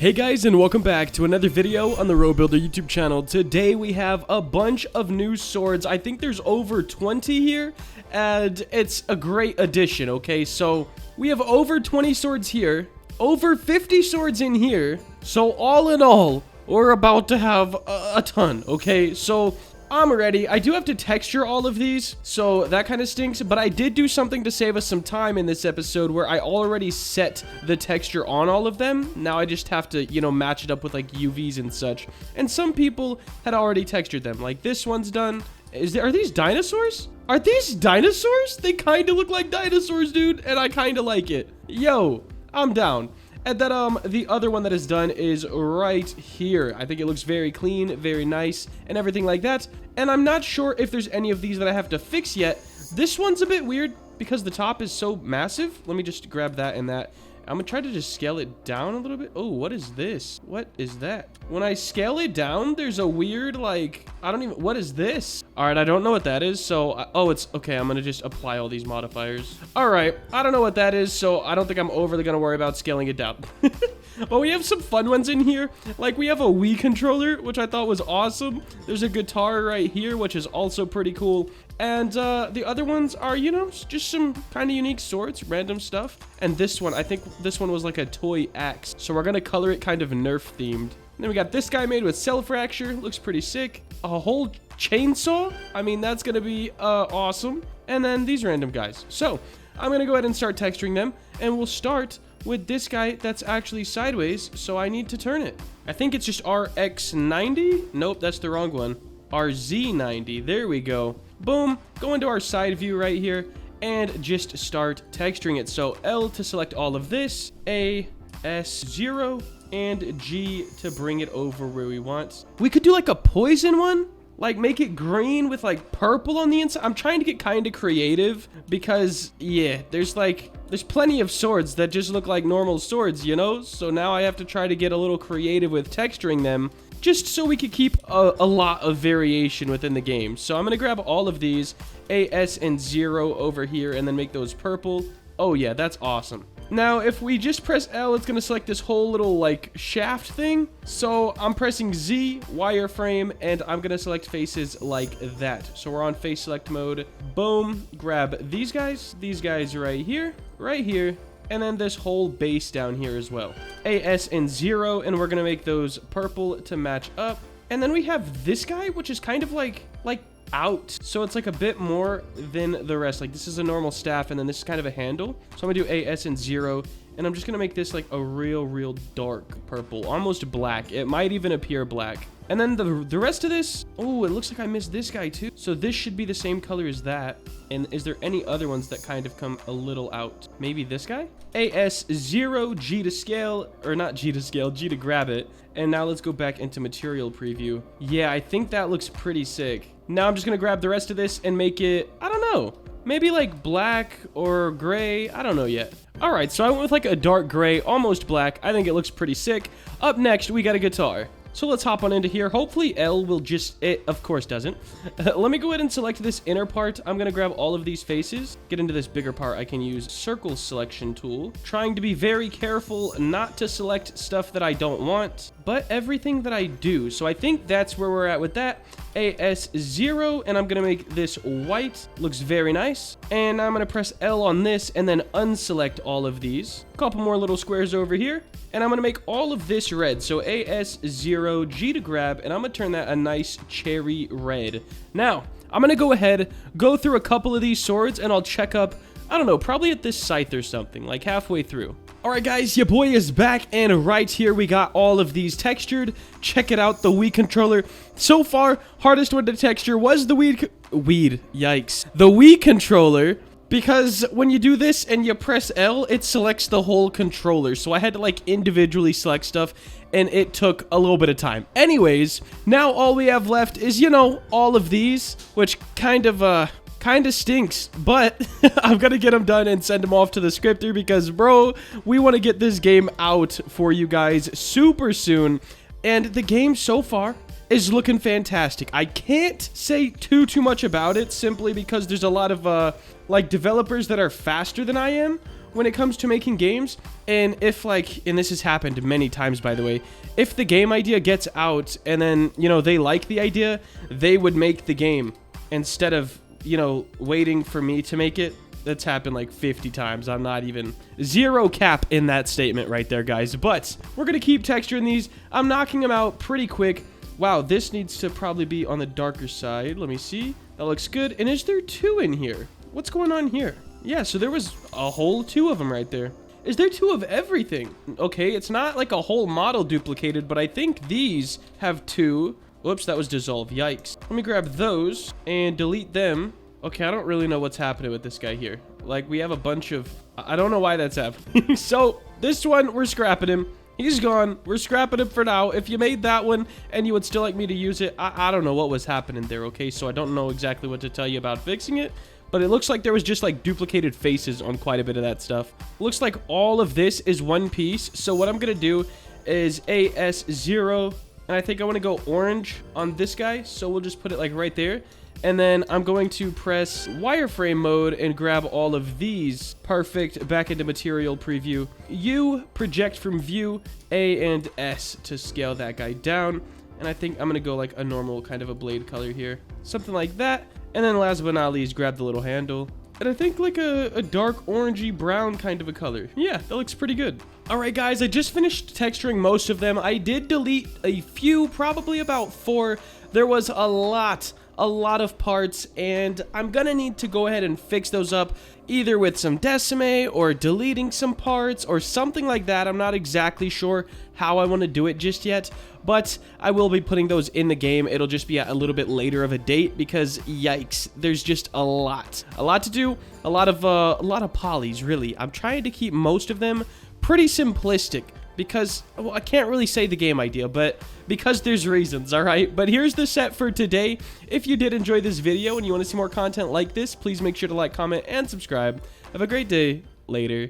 Hey guys, and welcome back to another video on the Robuilder YouTube channel. Today we have a bunch of new swords. I think there's over 20 here, and it's a great addition, okay? So we have over 20 swords here, over 50 swords in here. So all in all, we're about to have a ton, okay? So I'm ready. I do have to texture all of these, so that kind of stinks, but I did do something to save us some time in this episode where I already set the texture on all of them. Now I just have to, match it up with like UVs and such. And some people had already textured them. Like this one's done. Are these dinosaurs? Are these dinosaurs? They kind of look like dinosaurs, dude, and I kind of like it. Yo, I'm down. And then the other one that is done is right here. I think it looks very clean, very nice, and everything like that. And I'm not sure if there's any of these that I have to fix yet. This one's a bit weird because the top is so massive. Let me just grab that and that. I'm gonna try to just scale it down a little bit. Oh, what is this? What is that? When I scale it down, there's a weird, what is this? All right, I don't know what that is. So, it's okay. I'm gonna just apply all these modifiers. All right, I don't know what that is. So I don't think I'm overly gonna worry about scaling it down. But we have some fun ones in here. Like we have a Wii controller, which I thought was awesome. There's a guitar right here, which is also pretty cool. And the other ones are, just some kind of unique swords, random stuff. And this one, I think this one was like a toy axe. So we're going to color it kind of Nerf themed. Then we got this guy made with cell fracture. Looks pretty sick. A whole chainsaw. I mean, that's going to be awesome. And then these random guys. So I'm going to go ahead and start texturing them. And we'll start with this guy that's actually sideways. So I need to turn it. I think it's just RX90. Nope, that's the wrong one. RZ90. There we go. Boom. Go into our side view right here and just start texturing it. So L to select all of this, A, S, 0, and G to bring it over where we want. We could do like a poison one, like make it green with like purple on the inside. I'm trying to get kind of creative because there's plenty of swords that just look like normal swords, So now I have to try to get a little creative with texturing them, just so we could keep a lot of variation within the game. So I'm going to grab all of these, A, S, and 0 over here, and then make those purple. Oh yeah, that's awesome. Now, if we just press L, it's going to select this whole little, shaft thing. So I'm pressing Z, wireframe, and I'm going to select faces like that. So we're on face select mode. Boom. Grab these guys right here, and then this whole base down here as well. A, S, and 0, and we're gonna make those purple to match up. And then we have this guy, which is kind of like out. So it's like a bit more than the rest. Like this is a normal staff, and then this is kind of a handle. So I'm gonna do A, S, and 0, and I'm just gonna make this like a real dark purple, almost black. It might even appear black. And then the rest of this, oh, it looks like I missed this guy too. So this should be the same color as that. And is there any other ones that kind of come a little out? Maybe this guy? AS0, G to scale, or not G to scale, G to grab it. And now let's go back into material preview. Yeah, I think that looks pretty sick. Now I'm just gonna grab the rest of this and make it, I don't know, maybe like black or gray. I don't know yet. All right, so I went with like a dark gray, almost black. I think it looks pretty sick. Up next, we got a guitar. So let's hop on into here. Hopefully L will it of course doesn't. Let me go ahead and select this inner part. I'm going to grab all of these faces. Get into this bigger part. I can use circle selection tool. Trying to be very careful not to select stuff that I don't want, but everything that I do. So I think that's where we're at with that. AS0, and I'm going to make this white. Looks very nice. And I'm going to press L on this and then unselect all of these. A couple more little squares over here. And I'm going to make all of this red. So AS0, G to grab, and I'm going to turn that a nice cherry red. Now, I'm going to go ahead, go through a couple of these swords, and I'll check up, I don't know, probably at this scythe or something, like halfway through. Alright guys, your boy is back, and right here we got all of these textured. Check it out, the Wii controller. So far, hardest one to texture was the the Wii controller. Because when you do this and you press L, it selects the whole controller. So I had to individually select stuff, and it took a little bit of time. Anyways, now all we have left is, all of these, which kind of stinks, but I'm gonna get them done and send them off to the scripter because, bro, we want to get this game out for you guys super soon. And the game so far is looking fantastic. I can't say too much about it simply because there's a lot of developers that are faster than I am, when it comes to making games. And if like, and this has happened many times, by the way, if the game idea gets out and then, you know, they like the idea, they would make the game instead of, you know, waiting for me to make it. That's happened like 50 times. I'm not even zero cap in that statement right there, guys. But we're going to keep texturing these. I'm knocking them out pretty quick. Wow, this needs to probably be on the darker side. Let me see. That looks good. And is there 2 in here? What's going on here? Yeah, so there was a whole 2 of them right there. Is there 2 of everything? Okay, it's not like a whole model duplicated, but I think these have 2. Whoops, that was dissolve. Yikes. Let me grab those and delete them. Okay, I don't really know what's happening with this guy here. Like, we have a bunch of... I don't know why that's happening. So, this one, we're scrapping him. He's gone. We're scrapping him for now. If you made that one and you would still like me to use it, I don't know what was happening there, okay? So, I don't know exactly what to tell you about fixing it. But it looks like there was just, like, duplicated faces on quite a bit of that stuff. Looks like all of this is one piece. So, what I'm going to do is AS0. And I think I want to go orange on this guy. So, we'll just put it, like, right there. And then I'm going to press wireframe mode and grab all of these. Perfect. Back into material preview. U, project from view, A and S to scale that guy down. And I think I'm going to go like a normal kind of a blade color here. Something like that. And then last but not least, grab the little handle. And I think like a dark orangey brown kind of a color. Yeah, that looks pretty good. All right, guys, I just finished texturing most of them. I did delete a few, probably about 4. There was a lot of parts, and I'm gonna need to go ahead and fix those up either with some Decimate or deleting some parts or something like that. I'm not exactly sure how I want to do it just yet, but I will be putting those in the game. It'll just be at a little bit later of a date because yikes, there's just a lot to do, a lot of polys, really. I'm trying to keep most of them pretty simplistic because, well, I can't really say the game idea, but because there's reasons, all right? But here's the set for today. If you did enjoy this video and you want to see more content like this, please make sure to like, comment, and subscribe. Have a great day. Later.